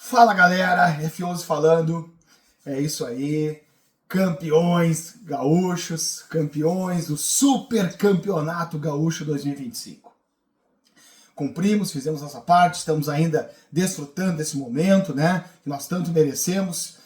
Fala galera, F11 falando, é isso aí, campeões gaúchos, campeões do Super Campeonato Gaúcho 2025. Cumprimos, fizemos nossa parte, estamos ainda desfrutando desse momento, né, que nós tanto merecemos.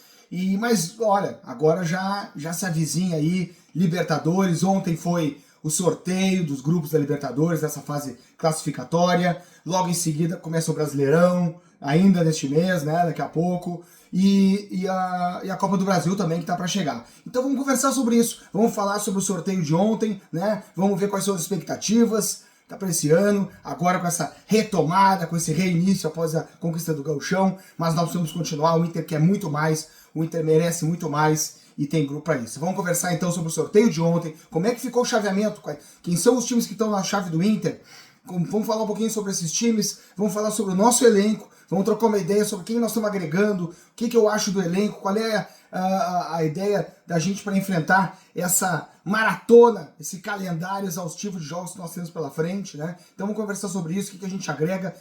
Mas olha, agora já se avizinha aí Libertadores. Ontem foi o sorteio dos grupos da Libertadores, dessa fase classificatória. Logo em seguida começa o Brasileirão, ainda neste mês, né, daqui a pouco. E a Copa do Brasil também, que está para chegar. Então vamos conversar sobre isso, vamos falar sobre o sorteio de ontem, né? Vamos ver quais são as expectativas para esse ano, agora com essa retomada, com esse reinício após a conquista do Gauchão. Mas nós precisamos continuar, o Inter quer muito mais, o Inter merece muito mais e tem grupo para isso. Vamos conversar então sobre o sorteio de ontem, como é que ficou o chaveamento, quem são os times que estão na chave do Inter. Vamos falar um pouquinho sobre esses times, vamos falar sobre o nosso elenco, vamos trocar uma ideia sobre quem nós estamos agregando, o que eu acho do elenco, qual é a ideia da gente para enfrentar essa maratona, esse calendário exaustivo de jogos que nós temos pela frente, né? Então vamos conversar sobre isso, o que a gente agrega,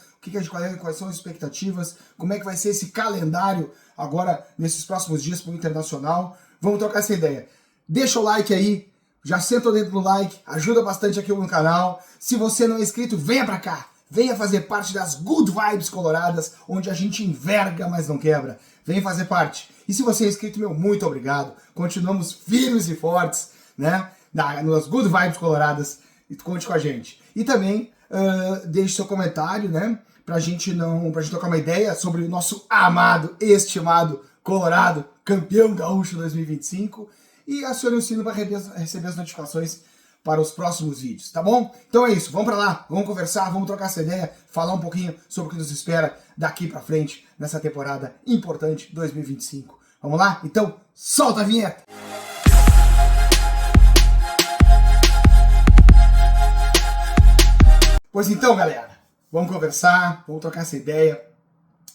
quais são as expectativas, como é que vai ser esse calendário agora nesses próximos dias para o Internacional. Vamos trocar essa ideia. Deixa o like aí, já senta dentro do like, ajuda bastante aqui no canal. Se você não é inscrito, venha pra cá. Venha fazer parte das Good Vibes Coloradas, onde a gente enverga, mas não quebra. Venha fazer parte. E se você é inscrito, meu, muito obrigado. Continuamos firmes e fortes, né? Nas Good Vibes Coloradas. E conte com a gente. E também deixe seu comentário, né? Pra gente trocar uma ideia sobre o nosso amado, estimado Colorado, campeão gaúcho 2025. E acione o sino para receber as notificações para os próximos vídeos, tá bom? Então é isso, vamos para lá, vamos conversar, vamos trocar essa ideia, falar um pouquinho sobre o que nos espera daqui para frente nessa temporada importante 2025. Vamos lá? Então, solta a vinheta! Pois então, galera, vamos conversar, vamos trocar essa ideia.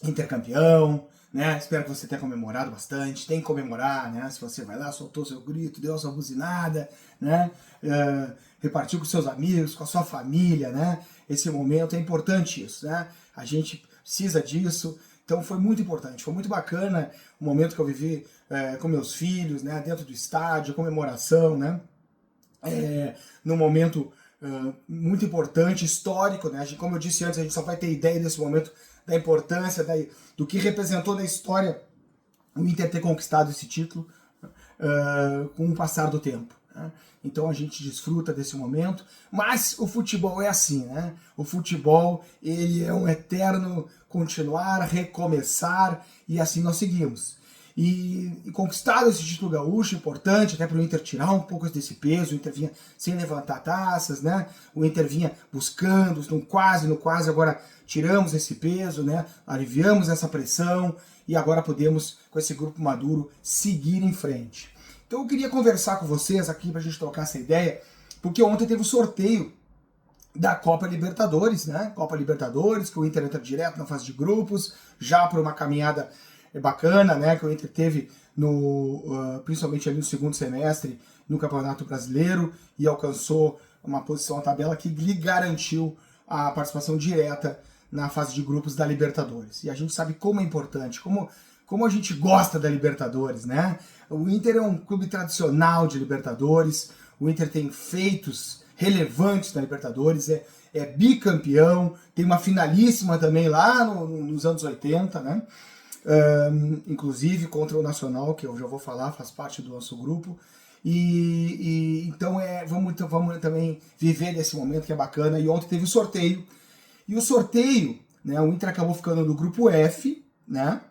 Intercampeão, né? Espero que você tenha comemorado bastante. Tem que comemorar, né? Se você vai lá, soltou seu grito, deu a sua buzinada, né? Repartiu com seus amigos, com a sua família, né? Esse momento é importante isso, né? A gente precisa disso. Então foi muito importante, foi muito bacana o momento que eu vivi com meus filhos, né? Dentro do estádio, comemoração, né? Num momento muito importante, histórico, né? Como eu disse antes, a gente só vai ter ideia desse momento, da importância, do que representou na história o Inter ter conquistado esse título com o passar do tempo, né? Então a gente desfruta desse momento, mas o futebol é assim, né? O futebol, ele é um eterno continuar, recomeçar, e assim nós seguimos. E conquistado esse título gaúcho, importante até para o Inter tirar um pouco desse peso. O Inter vinha sem levantar taças, né? O Inter vinha buscando, no quase, agora tiramos esse peso, né? Aliviamos essa pressão e agora podemos, com esse grupo maduro, seguir em frente. Então eu queria conversar com vocês aqui para a gente trocar essa ideia, porque ontem teve o sorteio da Copa Libertadores, né? Copa Libertadores, que o Inter entra direto na fase de grupos, já por uma caminhada bacana, né, que o Inter teve principalmente ali no segundo semestre no Campeonato Brasileiro, e alcançou uma posição na tabela que lhe garantiu a participação direta na fase de grupos da Libertadores. E a gente sabe como é importante, como a gente gosta da Libertadores, né? O Inter é um clube tradicional de Libertadores, o Inter tem feitos relevantes na Libertadores, é bicampeão, tem uma finalíssima também lá nos anos 80, né? Inclusive contra o Nacional, que eu já vou falar, faz parte do nosso grupo. Então vamos também viver desse momento que é bacana. E ontem teve o sorteio. E o sorteio, né, o Inter acabou ficando no grupo F, né?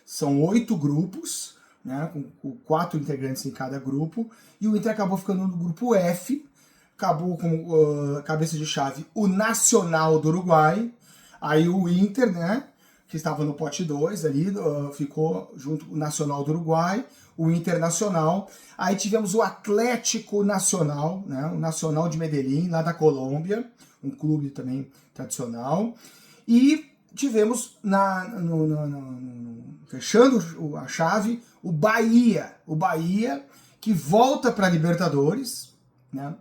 São 8 grupos, né, com 4 integrantes em cada grupo. E o Inter acabou ficando no grupo F. Acabou com cabeça de chave o Nacional do Uruguai. Aí o Inter, né, que estava no pote 2 ali, ficou junto com o Nacional do Uruguai, o Internacional. Aí tivemos o Atlético Nacional, né, o Nacional de Medellín, lá da Colômbia, um clube também tradicional. E tivemos, fechando a chave, o Bahia que volta para a Libertadores, né,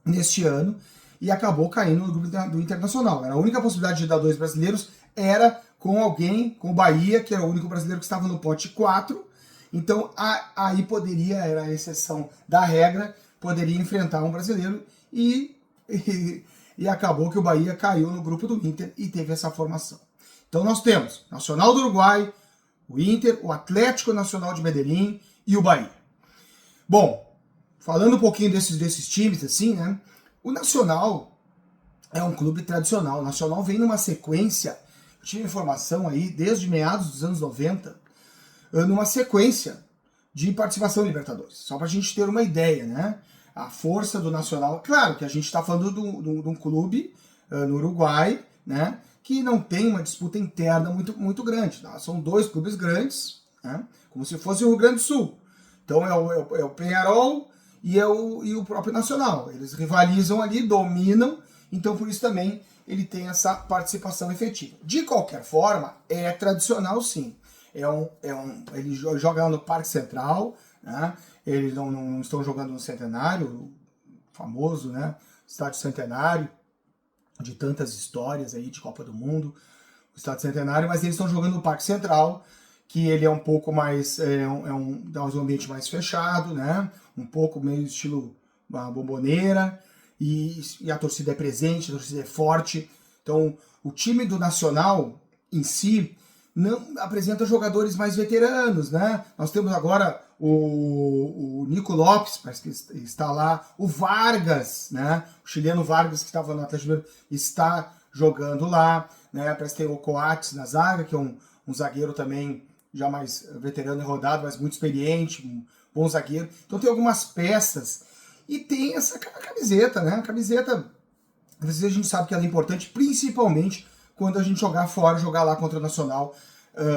neste ano, e acabou caindo no grupo do Internacional. Era a única possibilidade de dar 2 brasileiros, era com alguém, com o Bahia, que era o único brasileiro que estava no pote 4. Então aí poderia, era a exceção da regra, poderia enfrentar um brasileiro e acabou que o Bahia caiu no grupo do Inter e teve essa formação. Então nós temos Nacional do Uruguai, o Inter, o Atlético Nacional de Medellín e o Bahia. Bom, falando um pouquinho desses times, assim, né? O Nacional é um clube tradicional. O Nacional vem numa sequência, eu tive informação aí, desde meados dos anos 90, numa sequência de participação em Libertadores. Só pra gente ter uma ideia, né? A força do Nacional. Claro que a gente está falando de um clube no Uruguai, né? Que não tem uma disputa interna muito grande. Tá? São dois clubes grandes, né? Como se fosse o Rio Grande do Sul. Então é o Peñarol e o próprio Nacional. Eles rivalizam ali, dominam, então por isso também ele tem essa participação efetiva. De qualquer forma, é tradicional sim. Ele joga no Parque Central, né? Eles não estão jogando no Centenário, o famoso, né? Estádio Centenário, de tantas histórias aí de Copa do Mundo, o Estádio Centenário, mas eles estão jogando no Parque Central, que ele é um pouco mais, dá um ambiente mais fechado, né? Um pouco meio estilo uma Bombonera, e a torcida é presente, a torcida é forte. Então, o time do Nacional em si não apresenta jogadores mais veteranos, né? Nós temos agora o Nico Lopes, parece que está lá, o Vargas, né? O chileno Vargas, que estava no Atlético Mineiro, está jogando lá, né? Parece que tem o Coates na zaga, que é um zagueiro também já mais veterano e rodado, mas muito experiente, um bom zagueiro. Então tem algumas peças e tem essa camiseta, né? A camiseta a gente sabe que ela é importante, principalmente quando a gente jogar fora, jogar lá contra o Nacional,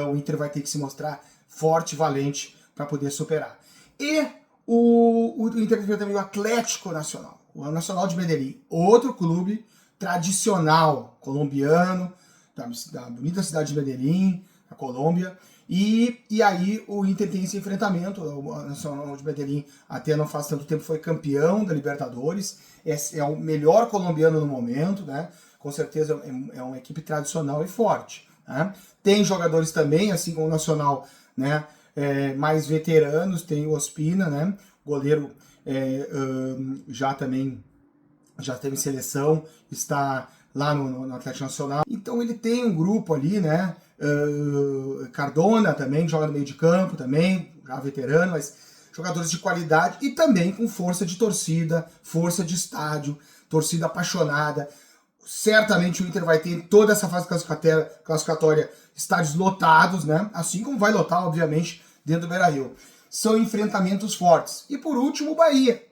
o Inter vai ter que se mostrar forte e valente para poder superar. E o Inter também o Atlético Nacional, o Nacional de Medellín, outro clube tradicional colombiano, da bonita cidade de Medellín, na Colômbia. E aí o Inter tem esse enfrentamento, o Nacional de Medellín até não faz tanto tempo foi campeão da Libertadores, é o melhor colombiano no momento, né? Com certeza é uma equipe tradicional e forte. Né? Tem jogadores também, assim como o Nacional, né? Mais veteranos, tem o Ospina, né? Goleiro já teve seleção, está lá no Atlético Nacional. Então ele tem um grupo ali, né? Cardona também, joga no meio de campo também, já veterano, mas jogadores de qualidade e também com força de torcida, força de estádio, torcida apaixonada. Certamente o Inter vai ter toda essa fase classificatória estádios lotados, né? Assim como vai lotar, obviamente, dentro do Beira-Rio. São enfrentamentos fortes. E por último, o Bahia.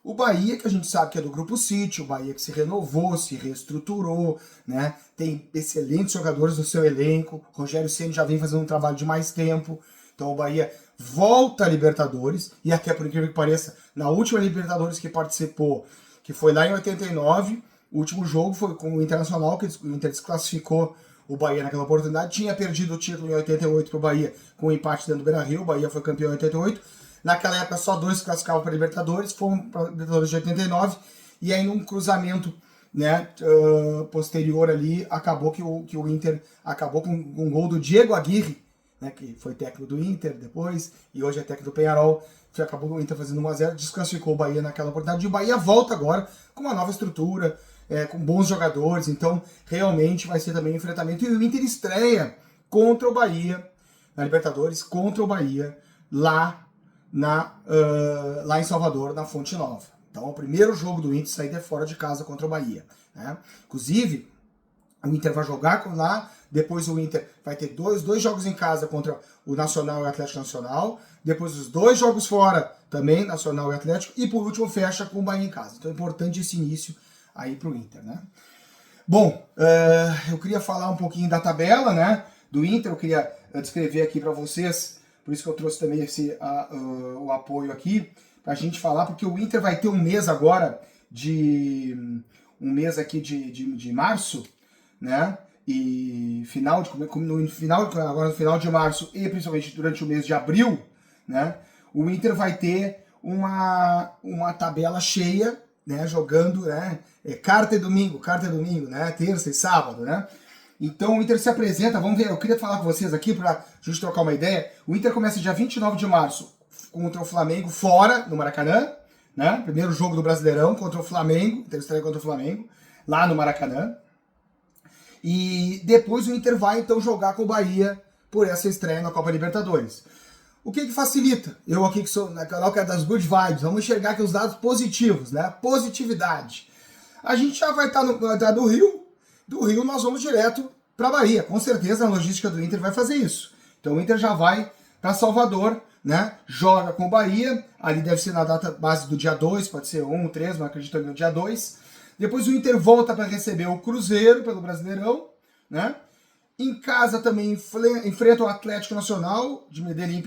O Bahia, que a gente sabe que é do Grupo City, o Bahia que se renovou, se reestruturou, né? Tem excelentes jogadores no seu elenco. O Rogério Ceni já vem fazendo um trabalho de mais tempo. Então o Bahia volta à Libertadores, e até por incrível que pareça, na última Libertadores que participou, que foi lá em 89, o último jogo foi com o Internacional, que o Inter desclassificou o Bahia naquela oportunidade, tinha perdido o título em 88 para o Bahia com um empate dentro do Beira-Rio, o Bahia foi campeão em 88, naquela época só 2 se classificavam para Libertadores, foram para Libertadores de 89, e aí num cruzamento, né, posterior ali, acabou que o Inter acabou com um gol do Diego Aguirre, né, que foi técnico do Inter depois, e hoje é técnico do Peñarol, que acabou o Inter fazendo 1-0, desclassificou o Bahia naquela oportunidade, e o Bahia volta agora com uma nova estrutura, com bons jogadores, então realmente vai ser também um enfrentamento, e o Inter estreia contra o Bahia, na Libertadores, contra o Bahia, lá em Salvador, na Fonte Nova. Então, o primeiro jogo do Inter saída é fora de casa contra o Bahia. Né? Inclusive, o Inter vai jogar lá, depois o Inter vai ter dois jogos em casa contra o Nacional e o Atlético Nacional, depois os 2 jogos fora também, Nacional e Atlético, e por último fecha com o Bahia em casa. Então é importante esse início aí para o Inter. Né? Bom, eu queria falar um pouquinho da tabela, né, do Inter, eu queria descrever aqui para vocês, por isso que eu trouxe também o apoio aqui, para a gente falar, porque o Inter vai ter um mês agora, de março, né? E agora no final de março e principalmente durante o mês de abril, né? O Inter vai ter uma tabela cheia, né? Jogando, né? Quarta e domingo, né? Terça e sábado, né? Então o Inter se apresenta, vamos ver, eu queria falar com vocês aqui para a gente trocar uma ideia. O Inter começa dia 29 de março contra o Flamengo fora, no Maracanã, né? Primeiro jogo do Brasileirão contra o Flamengo, Inter estreia contra o Flamengo, lá no Maracanã. E depois o Inter vai então jogar com o Bahia por essa estreia na Copa Libertadores. O que facilita? Eu aqui que sou na canal das Good Vibes, vamos enxergar aqui os dados positivos, né? Positividade. A gente já vai estar do Rio. Do Rio nós vamos direto para Bahia. Com certeza a logística do Inter vai fazer isso. Então o Inter já vai para Salvador, né? Joga com o Bahia. Ali deve ser na data base do dia 2, pode ser 1, 3, mas acredito no dia 2. Depois o Inter volta para receber o Cruzeiro pelo Brasileirão, né? Em casa também enfrenta o Atlético Nacional de Medellín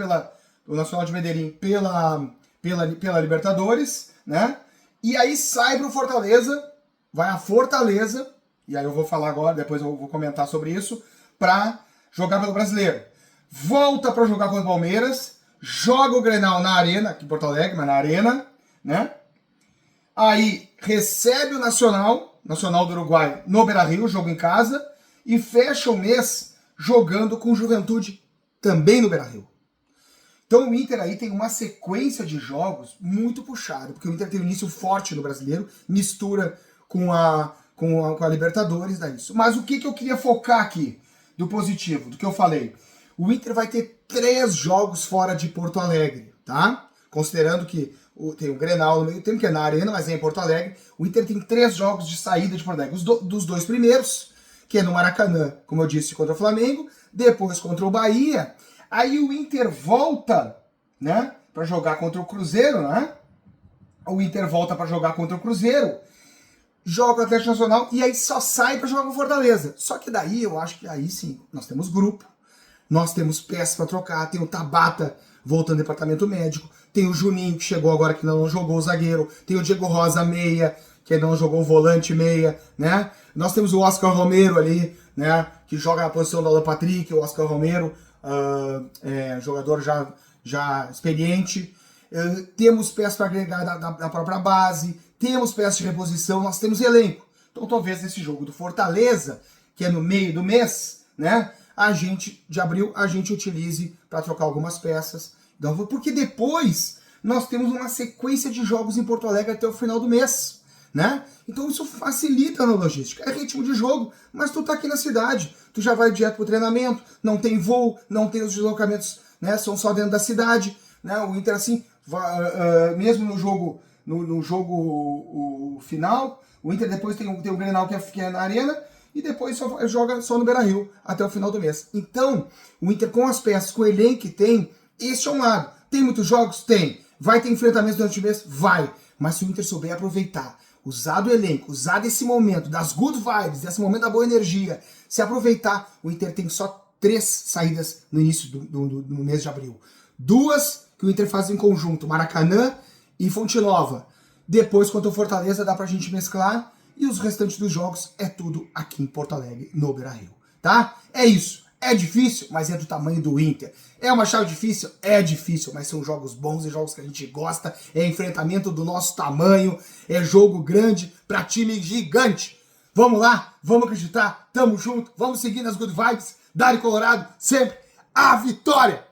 o Nacional de Medellín pela Libertadores, né? E aí sai para o Fortaleza, vai a Fortaleza, e aí eu vou falar agora, depois eu vou comentar sobre isso, para jogar pelo Brasileiro. Volta para jogar contra o Palmeiras, joga o Grenal na Arena, aqui em Porto Alegre, mas na Arena, né? Aí recebe o Nacional do Uruguai no Beira-Rio, jogo em casa, e fecha o mês jogando com Juventude também no Beira-Rio. Então o Inter aí tem uma sequência de jogos muito puxada, porque o Inter tem um início forte no Brasileiro, mistura com a Libertadores, dá isso. Mas o que eu queria focar aqui, do positivo, do que eu falei? O Inter vai ter 3 jogos fora de Porto Alegre, tá? Considerando que tem o Grenal no meio tempo, que é na Arena, mas é em Porto Alegre. O Inter tem 3 jogos de saída de Porto Alegre. Dos 2 primeiros, que é no Maracanã, como eu disse, contra o Flamengo, depois contra o Bahia. Aí o Inter volta, né, para jogar contra o Cruzeiro, né? O Inter volta para jogar contra o Cruzeiro, joga o Atlético Nacional e aí só sai para jogar com o Fortaleza. Só que daí eu acho que aí sim, nós temos grupo, nós temos peças para trocar, tem o Tabata voltando do departamento médico, tem o Juninho que chegou agora que não jogou o zagueiro, tem o Diego Rosa meia, que não jogou o volante meia, né? Nós temos o Oscar Romero ali, né, que joga na posição do Alan Patrick, o Oscar Romero, jogador já experiente. Temos peças para agregar da própria base, temos peças de reposição, nós temos elenco. Então talvez nesse jogo do Fortaleza, que é no meio do mês, né, de abril, a gente utilize para trocar algumas peças. Então, porque depois nós temos uma sequência de jogos em Porto Alegre até o final do mês, né? Então isso facilita na logística. É ritmo de jogo, mas tu tá aqui na cidade, tu já vai direto pro treinamento, não tem voo, não tem os deslocamentos, né? São só dentro da cidade, né? O Inter assim, mesmo no jogo o final, o Inter depois tem o Grenal que é na Arena e depois joga só no Beira-Rio até o final do mês. Então, o Inter com as peças, com o elenco que tem, esse é um lado. Tem muitos jogos? Tem. Vai ter enfrentamentos durante o mês? Vai. Mas se o Inter souber aproveitar, usar do elenco, usar desse momento, das good vibes, desse momento da boa energia, se aproveitar, o Inter tem só 3 saídas no início do mês de abril. 2 que o Inter faz em conjunto, Maracanã e Fonte Nova. Depois, contra o Fortaleza, dá pra gente mesclar. E os restantes dos jogos é tudo aqui em Porto Alegre, no Beira-Rio. Tá? É isso. É difícil, mas é do tamanho do Inter. É uma chave difícil? É difícil, mas são jogos bons e jogos que a gente gosta. É enfrentamento do nosso tamanho. É jogo grande pra time gigante. Vamos lá, vamos acreditar, tamo junto, vamos seguir nas good vibes. Dário Colorado, sempre a vitória!